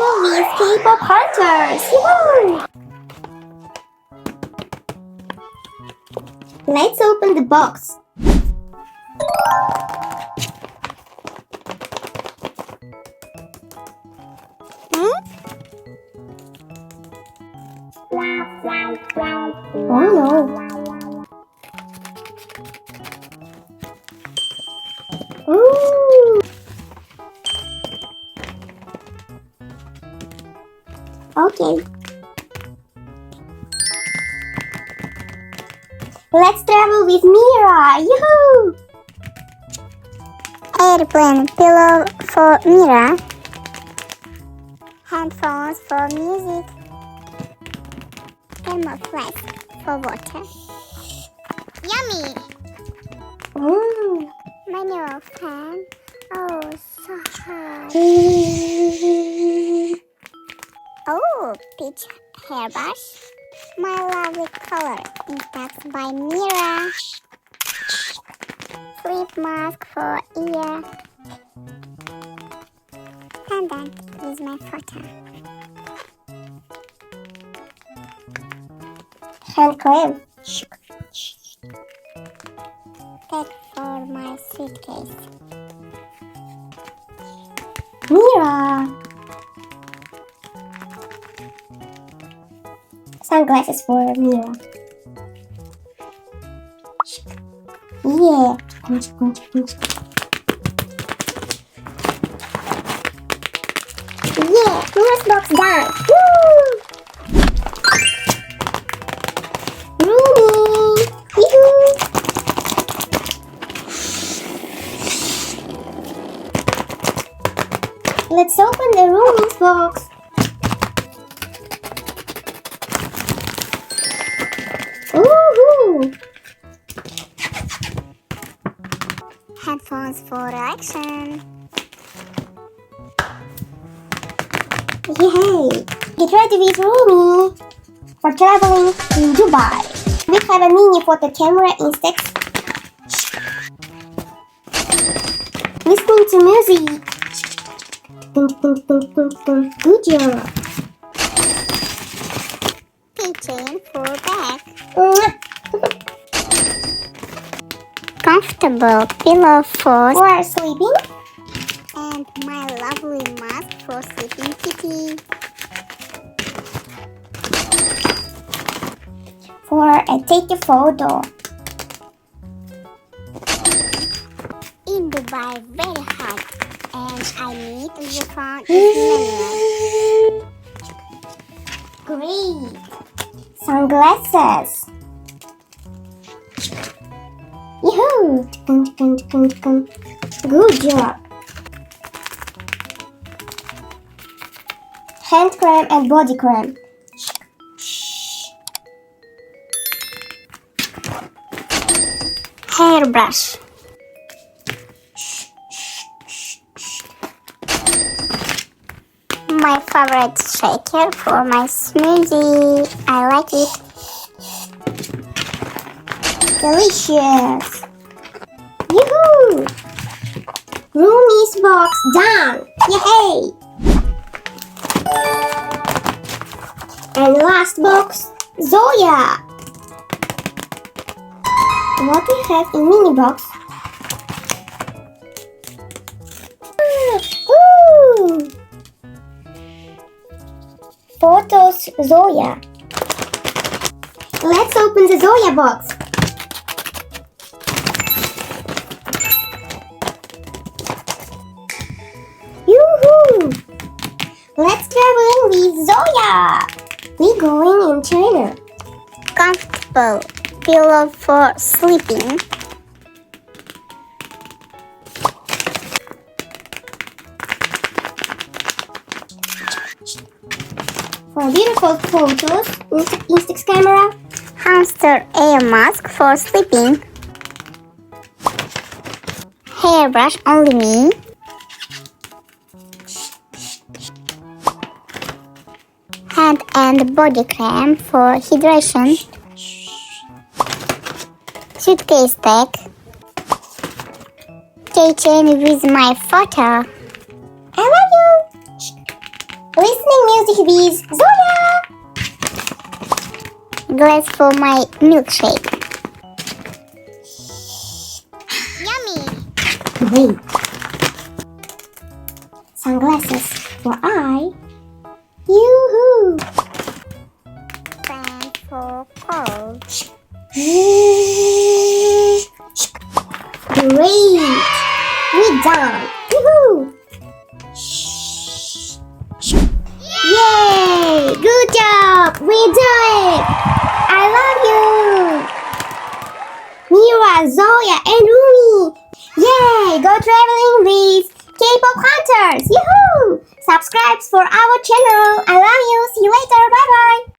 travel with K-pop hunters. Yoo-hoo! Let's open the box. Oh no. Ooh. Okay. Let's travel with Mira. Yoo-hoo! Airplane pillow for Mira. Handphones for music. Thermoflask for water. Yummy! Manual fan. Oh, so hard. Oh, peach hairbrush. My lovely color. Impacts by Mira. Sleep mask for ear. Pendant with my photo. Hand cream. Tag for my suitcase. Mira. Sunglasses for Mira. Yeah. Yeah, Mira's box done. Woo! Rumi. Yoo-hoo! Let's open the Rumi's box. Woohoo! Headphones for relaxation. Yay! Get ready with Rumi for traveling in Dubai. We have a mini photo camera instead. Listening to music. Good job. Keychain for bag. Mwah. Comfortable pillow For sleeping. and my lovely mask for sleeping kitty. For take a photo. In Dubai, very hot, and I need the phone is manual. Great. Sunglasses. Yoo-hoo! Good job. Hand cream and body cream. Hairbrush. My favorite shaker for my smoothie. I like it. Delicious. Yoo-hoo! Rumi's box done. Yay! And last box, Zoya. What we have in mini box? Ooh. Photos Zoya. Let's open the Zoya box. Yoo-hoo! Let's travel with Zoya. We're going in China. Comfortable pillow for sleeping. For beautiful photos, Instax camera. Hamster air mask for sleeping. Hairbrush only me. Hand and body cream for hydration. Suitcase tag. Keychain with my photo. I love you. with Zoya. Glass for my milkshake. Yummy. Great. Sunglasses for eye. Yoo-hoo. Fan for cold. Great. We're done. Yoo-hoo. Yay! Good job! We do it! I love you! Mira, Zoe, and Rumi! Yay! Go traveling with K-pop hunters! Yoo-hoo! Subscribe for our channel. I love you. See you later.